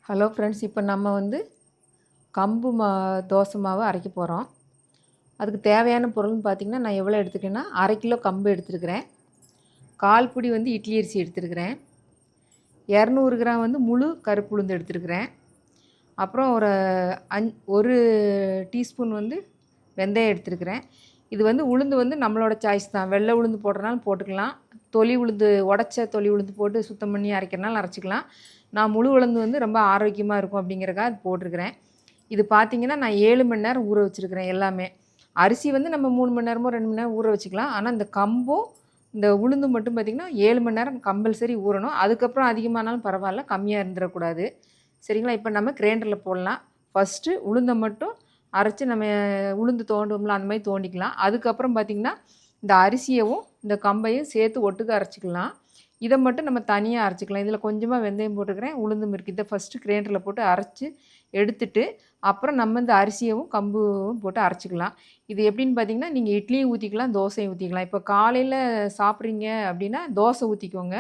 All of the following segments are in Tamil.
ஹலோ ஃப்ரெண்ட்ஸ், இப்போ நம்ம கம்பு தோசை மாவு அரைக்க போகிறோம். அதுக்கு தேவையான பொருள்னு பார்த்திங்கன்னா, நான் எவ்வளோ எடுத்துக்கிறேன்னா 1/2 கிலோ கம்பு எடுத்துருக்கிறேன். 1/4 பிடி இட்லி அரிசி எடுத்துருக்கிறேன். 200 கிராம் முழு கருப்பு உளுந்து எடுத்துருக்கிறேன். அப்புறம் ஒரு டீஸ்பூன் வெந்தயம் எடுத்துருக்கிறேன். இது உளுந்து நம்மளோட சாய்ஸ் தான். வெள்ளை உளுந்து போடுறனாலும் போட்டுக்கலாம், தொலி உளுந்து உடச்ச தொலி உளுந்து போட்டு சுத்தம் பண்ணி அரைக்கிறனாலும் அரைச்சிக்கலாம். நான் முழு உளுந்து ரொம்ப ஆரோக்கியமாக இருக்கும் அப்படிங்கிறக்காக அது போட்டிருக்கிறேன். இது பார்த்திங்கன்னா நான் 7 மணி நேரம் ஊற வச்சுருக்கிறேன். எல்லாமே அரிசி நம்ம 3 மணி நேரமோ 2 மணி நேரம் ஊற வச்சுக்கலாம். ஆனால் இந்த கம்பும் இந்த உளுந்து மட்டும் பார்த்திங்கன்னா 7 மணி நேரம் கம்பல்சரி ஊறணும். அதுக்கப்புறம் அதிகமானாலும் பரவாயில்ல, கம்மியாக இருந்துடக்கூடாது. சரிங்களா? இப்போ நம்ம கிரைண்டரில் போடலாம். ஃபஸ்ட்டு உளுந்தை மட்டும் அரைச்சி நம்ம உளுந்து தோண்டுவோம்ல, அந்த மாதிரி தோண்டிக்கலாம். அதுக்கப்புறம் பார்த்திங்கன்னா இந்த அரிசியவும் இந்த கம்பையும் சேர்த்து ஒட்டுக்க அரைச்சிக்கலாம். இதை மட்டும் நம்ம தனியாக அரைச்சிக்கலாம். இதில் கொஞ்சமாக வெந்தயம் போட்டுக்கிறேன், உளுந்தும் இருக்குது. இதை ஃபஸ்ட்டு கிரைண்டரில் போட்டு அரைச்சி எடுத்துட்டு அப்புறம் நம்ம இந்த அரிசியவும் கம்பும் போட்டு அரைச்சிக்கலாம். இது எப்படின்னு பார்த்திங்கன்னா, நீங்கள் இட்லியும் ஊற்றிக்கலாம், தோசையும் ஊற்றிக்கலாம். இப்போ காலையில் சாப்பிட்றீங்க அப்படின்னா தோசை ஊற்றிக்கோங்க,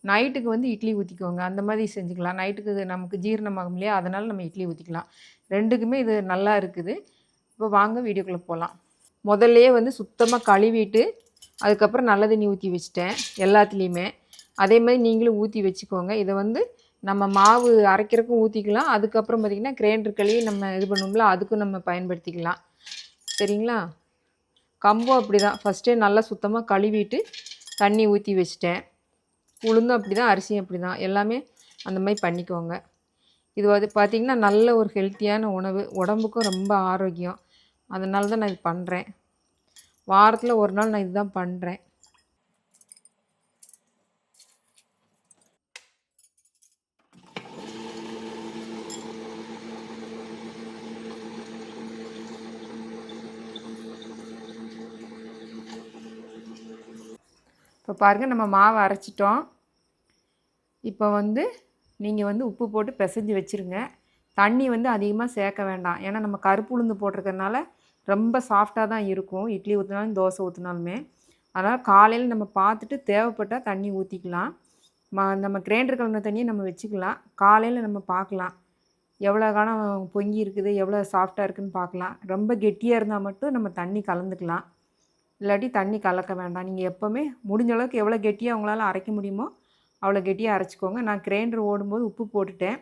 நைட்டுக்கு இட்லி ஊற்றிக்கோங்க. அந்த மாதிரி செஞ்சுக்கலாம். நைட்டுக்கு நமக்கு ஜீரணமாகும் இல்லையா, அதனால் நம்ம இட்லி ஊற்றிக்கலாம். ரெண்டுக்குமே இது நல்லா இருக்குது. இப்போ வாங்க வீடியோக்குள்ளே போகலாம். முதல்லையே சுத்தமாக கழுவிட்டு அதுக்கப்புறம் நல்ல தண்ணி ஊற்றி வச்சுட்டேன் எல்லாத்துலேயுமே. அதே மாதிரி நீங்களும் ஊற்றி வச்சுக்கோங்க. இதை நம்ம மாவு அரைக்கிறதுக்கும் ஊற்றிக்கலாம். அதுக்கப்புறம் பார்த்திங்கன்னா கிரைண்டர் கழுவி நம்ம இது பண்ணுவோம்ல, அதுக்கும் நம்ம பயன்படுத்திக்கலாம். சரிங்களா? கம்பும் அப்படி தான், ஃபஸ்ட்டே நல்லா சுத்தமாக கழுவிட்டு தண்ணி ஊற்றி வச்சுட்டேன். உளுந்தும் அப்படி தான், அரிசியும் அப்படி தான், எல்லாமே அந்த மாதிரி பண்ணிக்கோங்க. இது பார்த்திங்கன்னா நல்ல ஒரு ஹெல்த்தியான உணவு, உடம்புக்கும் ரொம்ப ஆரோக்கியம். அதனால தான் நான் இது பண்ணுறேன். வாரத்தில் ஒரு நாள் நான் இதுதான் பண்ணுறேன். இப்போ பாருங்கள், நம்ம மாவை அரைச்சிட்டோம். இப்போ நீங்கள் உப்பு போட்டு பிசைஞ்சு வச்சுருங்க. தண்ணி அதிகமாக சேர்க்க வேண்டாம். ஏன்னா நம்ம கருப்பு உளுந்து போட்டிருக்கறனால ரொம்ப சாஃப்டாக தான் இருக்கும், இட்லி ஊற்றினாலும் தோசை ஊற்றினாலுமே. அதனால் காலையில் நம்ம பார்த்துட்டு தேவைப்பட்டால் தண்ணி ஊற்றிக்கலாம். நம்ம கிரைண்டர் கலந்த தண்ணியை நம்ம வச்சுக்கலாம். காலையில் நம்ம பார்க்கலாம் எவ்வளோ காலம் பொங்கி இருக்குது, எவ்வளோ சாஃப்டாக இருக்குதுன்னு பார்க்கலாம். ரொம்ப கெட்டியாக இருந்தால் மட்டும் நம்ம தண்ணி கலந்துக்கலாம், இல்லாட்டி தண்ணி கலக்க வேண்டாம். நீங்கள் எப்போவுமே முடிஞ்ச அளவுக்கு எவ்வளோ கெட்டியாக உங்களால் அரைக்க முடியுமோ அவ்வளோ கெட்டியாக அரைச்சிக்கோங்க. நான் கிரைண்டர் ஓடும்போது உப்பு போட்டுட்டேன்.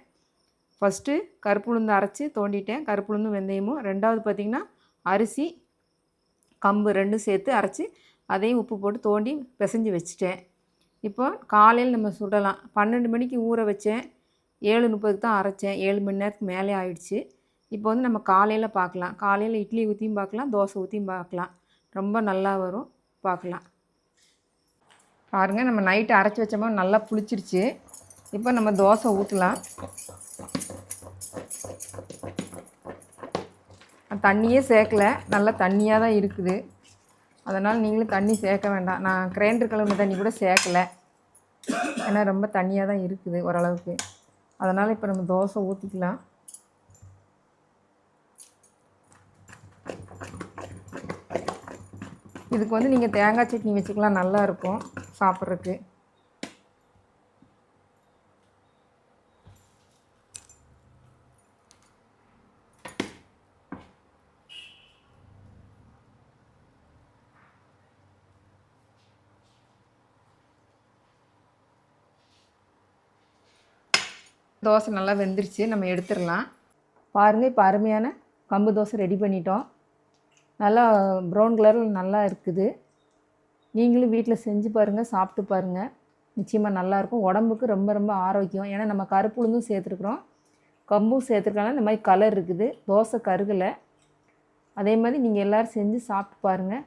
ஃபஸ்ட்டு கருப்பு உளுந்து அரைச்சி தோண்டிட்டேன், கருப்பு உளுந்தும் வெந்தயமும். ரெண்டாவது பார்த்திங்கன்னா அரிசி கம்பு ரெண்டும் சேர்த்து அரைச்சி அதையும் உப்பு போட்டு தோண்டி பிசைஞ்சு வச்சுட்டேன். இப்போ காலையில் நம்ம சுடலாம். 12 மணிக்கு ஊற வச்சேன், 7:30க்கு தான் அரைச்சேன். 7 மணி நேரத்துக்கு மேலே ஆயிடுச்சு. இப்போ நம்ம காலையில் பார்க்கலாம். காலையில் இட்லி ஊற்றியும் பார்க்கலாம், தோசை ஊற்றியும் பார்க்கலாம். ரொம்ப நல்லா வரும், பார்க்கலாம். பாருங்கள், நம்ம நைட்டு அரைச்சி வச்சோமா நல்லா புளிச்சிருச்சு. இப்போ நம்ம தோசை ஊற்றலாம். தண்ணியே சேர்க்கல, நல்லா தண்ணியாக தான் இருக்குது. அதனால் நீங்களும் தண்ணி சேர்க்க வேண்டாம். நான் கிரைண்டர் கலந்த தண்ணி கூட சேர்க்கலை, ஏன்னா ரொம்ப தண்ணியாக தான் இருக்குது ஓரளவுக்கு. அதனால் இப்போ நம்ம தோசை ஊற்றிக்கலாம். இதுக்கு நீங்கள் தேங்காய் சட்னி வச்சுக்கலாம், நல்லாயிருக்கும் சாப்பிட்றதுக்கு. தோசை நல்லா வெந்துருச்சு, நம்ம எடுத்துடலாம். பாருங்கள், இப்போ அருமையான கம்பு தோசை ரெடி பண்ணிட்டோம். நல்லா ப்ரௌன் கலரில் நல்லா இருக்குது. நீங்களும் வீட்டில் செஞ்சு பாருங்கள், சாப்பிட்டு பாருங்கள். நிச்சயமாக நல்லாயிருக்கும். உடம்புக்கு ரொம்ப ரொம்ப ஆரோக்கியம். ஏன்னா நம்ம கருப்பு உளுந்தும் சேர்த்துருக்குறோம், கம்பும் சேர்த்துருக்கனால இந்த மாதிரி கலர் இருக்குது. தோசை கருகலை. அதே மாதிரி நீங்கள் எல்லோரும் செஞ்சு சாப்பிட்டு பாருங்கள்.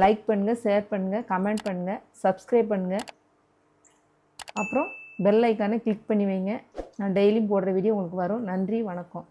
லைக் பண்ணுங்கள், ஷேர் பண்ணுங்கள், கமெண்ட் பண்ணுங்கள், சப்ஸ்கிரைப் பண்ணுங்கள். அப்புறம் பெல் ஐக்கானை கிளிக் பண்ணி வைங்க. நான் டெய்லியும் போடுற வீடியோ உங்களுக்கு வரும். நன்றி, வணக்கம்.